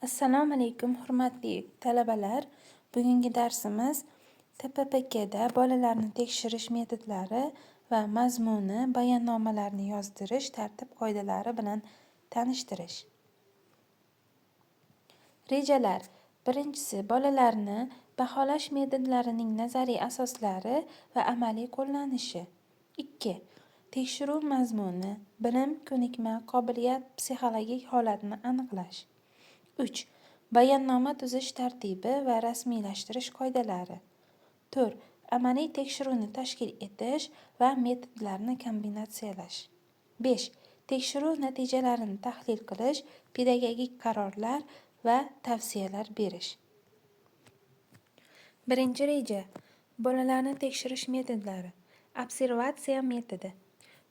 Assalomu alaykum, hurmatli talabalar. Bugungi darsimiz TPPKda bolalarni tekshirish metodlari va mazmuni, bayonnomalarni yozdirish tartib-qoidalari bilan tanishtirish. Rejalar. Birinchisi, bolalarni baholash metodlarining nazariy asoslari va amaliy qo'llanishi. 2. Tekshiruv mazmuni, bilim, ko'nikma, qobiliyat, psixologik holatni aniqlash. 3. Bayonnoma tuzish tartibi va rasmiylashtirish qoidalari. 4. Amaliy tekshiruvni tashkil etish va metodlarni kombinatsiyalash. 5. Tekshiruv natijalarini tahlil qilish, pedagogik qarorlar va tavsiyalar berish. Birinchi reja. Bolalarni tekshirish metodlari. Observatsiya metodi.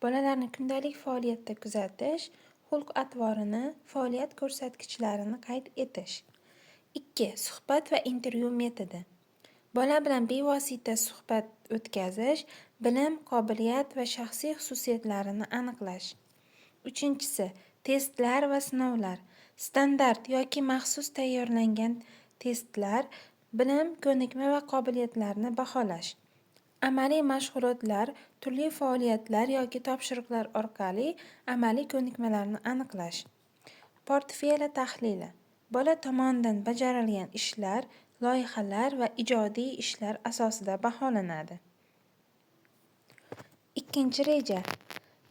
Bolalarni kundalik faoliyatda kuzatish, xulq-atvorini, faoliyat ko'rsatkichlarini qayd etish. 2. Suhbat va intervyu metodi. Bola bilan bevosita suhbat o'tkazish, bilim, qobiliyat va shaxsiy xususiyatlarini aniqlash. 3. Testlar va sinovlar. Standart yoki maxsus tayyorlangan testlar, bilim, ko'nikma va qobiliyatlarni baholash. Amaliy mashg'ulotlar, turli faoliyatlar yoki topshiriqlar orqali amaliy ko'nikmalarni aniqlash. Portfeli tahlili. Bola tomonidan bajarilgan ishlar, loyihalar va ijodiy ishlar asosida baholanadi. Ikkinchi reja.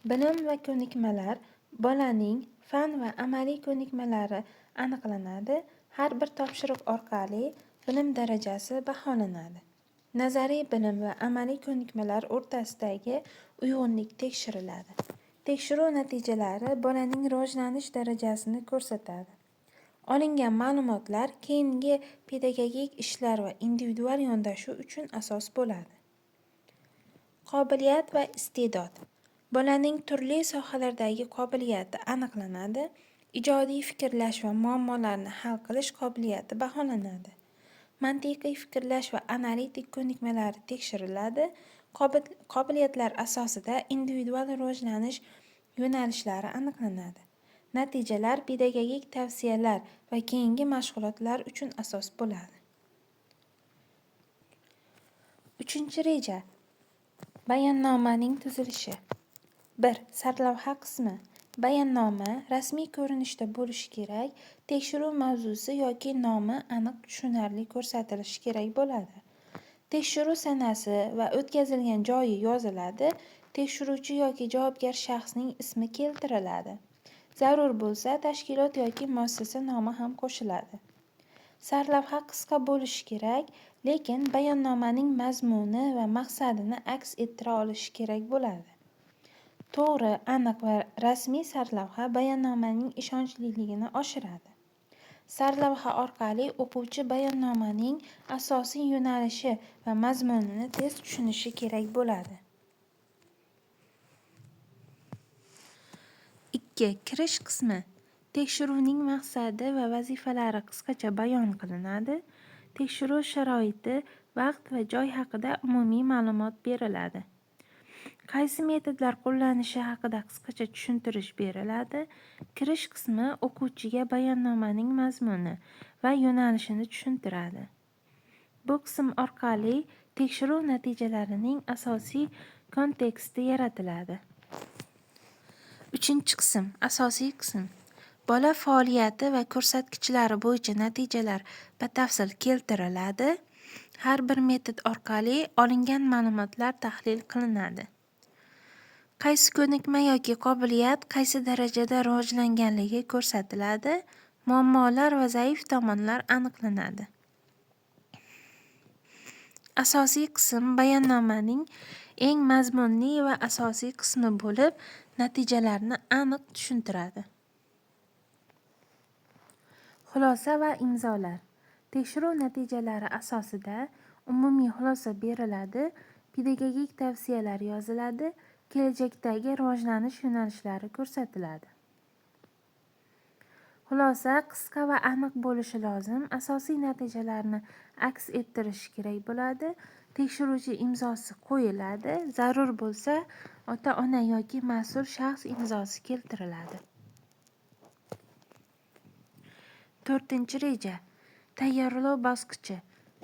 Bilim va ko'nikmalar. Bolaning fan va amaliy ko'nikmalari aniqlanadi. Har bir topshiriq orqali bilim darajasi baholanadi. Nazariy bilim va amaliy ko'nikmalar o'rtasidagi uyg'unlik tekshiriladi. Tekshiruv natijalari bolaning rivojlanish darajasini ko'rsatadi. Olingan ma'lumotlar keyingi pedagogik ishlar va individual yondashuv uchun asos bo'ladi. Qobiliyat va iste'dod. Bolaning turli sohalardagi qobiliyati aniqlanadi. Ijodiy fikrlash va muammolarni hal qilish qobiliyati baholanadi. Mantiqiy fikrlash va analitik ko'nikmalari tekshiriladi. Qobiliyatlar asosida individual rivojlanish yo'nalishlari aniqlanadi. Natijalar pedagogik tavsiyalar va keyingi mashg'ulotlar uchun asos bo'ladi. Uchinchi reja. Bayonnomaning tuzilishi. 1. Sarlavha qismi. Bayonnoma rasmiy ko'rinishda bo'lishi kerak. Tekshiruv mavzusi yoki nomi aniq tushunarli ko'rsatilishi kerak bo'ladi. Tekshiruv sanasi va o'tkazilgan joyi yoziladi. Tekshiruvchi yoki javobgar shaxsning ismi keltiriladi. Zarur bo'lsa, tashkilot yoki muassasa nomi ham qo'shiladi. Sarlavha qisqa bo'lishi kerak, lekin bayonnomaning mazmuni va maqsadini aks ettira olishi kerak bo'ladi. To'g'ri, aniq va rasmiy sarlavha bayonnomaning ishonchliligini oshiradi. Sarlavha orqali o'quvchi bayonnomaning asosiy yo'nalishi va mazmunini tez tushunishi kerak bo'ladi. 2. Kirish qismi. Tekshiruvning maqsadi va vazifalari qisqacha bayon qilinadi. Tekshiruv sharoiti, vaqt va joy haqida umumiy ma'lumot beriladi. Qaysi metodlar qo'llanishi haqida qisqacha tushuntirish beriladi. Kirish qismi o'quvchiga bayonnomaning mazmuni va yo'nalishini tushuntiradi. Bu qism orqali tekshiruv natijalarining asosiy konteksti yaratiladi. Uchinchi qism, asosiy qism. Bola faoliyati va ko'rsatkichlari bo'yicha natijalar batafsil keltiriladi. Har bir metod orqali olingan ma'lumotlar tahlil qilinadi. Qaysi ko'nikma yoki qobiliyat qaysi darajada rivojlanganligi ko'rsatiladi. Muammolar va zaif tomonlar aniqlanadi. Asosiy qism bayonnomaning eng mazmunli va asosiy qismi bo'lib, natijalarni aniq tushuntiradi. Xulosa va imzolar. Tekshiruv natijalari asosida umumiy xulosa beriladi, pedagogik tavsiyalar yoziladi, kelajakdagi rivojlanish yo'nalishlari ko'rsatiladi. Xulosa qisqa va aniq bo'lishi lozim. Asosiy natijalarni aks ettirishi kerak bo'ladi. Tekshiruvchi imzosi qo'yiladi. Zarur bo'lsa, ota-ona yoki mas'ul shaxs imzosi keltiriladi. To'rtinchi reja. Tayyorlov bosqichi.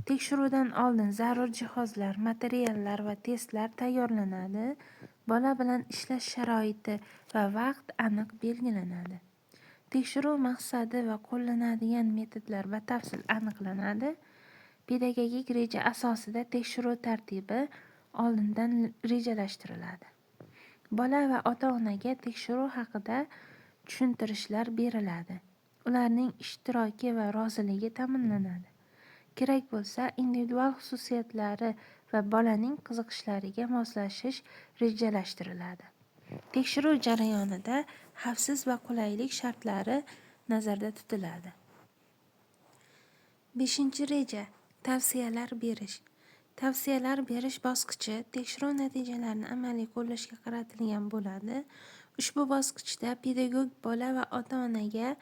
Tekshiruvdan oldin zarur jihozlar, materiallar va testlar tayyorlanadi. Bola bilan ishlash sharoiti va vaqt aniq belgilanadi. Tekshiruv maqsadi va qo'llanadigan metodlar batafsil aniqlanadi. Pedagogik reja asosida tekshiruv tartibi oldindan rejalashtiriladi. Bola va ota-onaga tekshiruv haqida tushuntirishlar beriladi. Ularning ishtiroki va roziligi ta'minlanadi. Kerak bo'lsa, individual xususiyatlari va bolaning qiziqishlariga moslashish rejalashtiriladi. Tekshiruv jarayonida xavfsiz va qulaylik shartlari nazarda tutiladi. 5-reja. Tavsiyalar berish. Tavsiyalar berish bosqichi tekshiruv natijalarini amaliy qo'llashga qaratilgan bo'ladi. Ushbu bosqichda pedagog bola va ota-onaga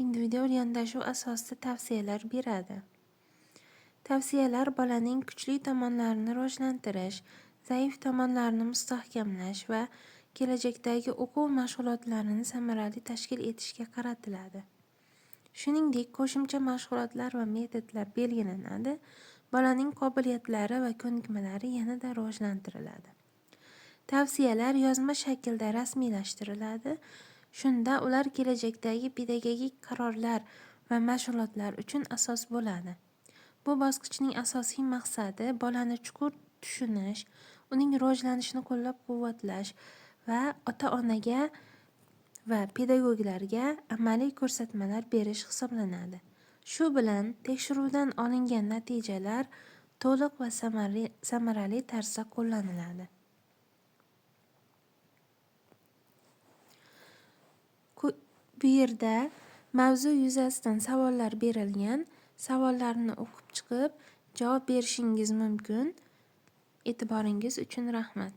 individual yondashuv asosida tavsiyalar beradi. Tavsiyalar bolaning kuchli tomonlarini rivojlantirish, zaif tomonlarini mustahkamlash va kelajakdagi o'quv mashg'ulotlarini samarali tashkil etishga qaratiladi. Shuningdek, qo'shimcha mashg'ulotlar va metodlar belgilanadi. Bolaning qobiliyatlari va ko'nikmalari yanada rivojlantiriladi. Tavsiyalar yozma shaklda rasmiylashtiriladi. Shunda ular kelajakdagi pedagogik qarorlar va mashg'ulotlar uchun asos bo'ladi. Bu bosqichning asosiy maqsadi bolani chuqur tushunish, uning rivojlanishini qo'llab-quvvatlash va ota-onaga va pedagoglarga amaliy ko'rsatmalar berish hisoblanadi. Shu bilan tekshiruvdan olingan natijalar to'liq va samarali tarzda qo'llaniladi. Bu yerda mavzu yuzasidan savollar berilgan. Savollarni o'qib chiqib javob berishingiz mumkin. E'tiboringiz uchun rahmat.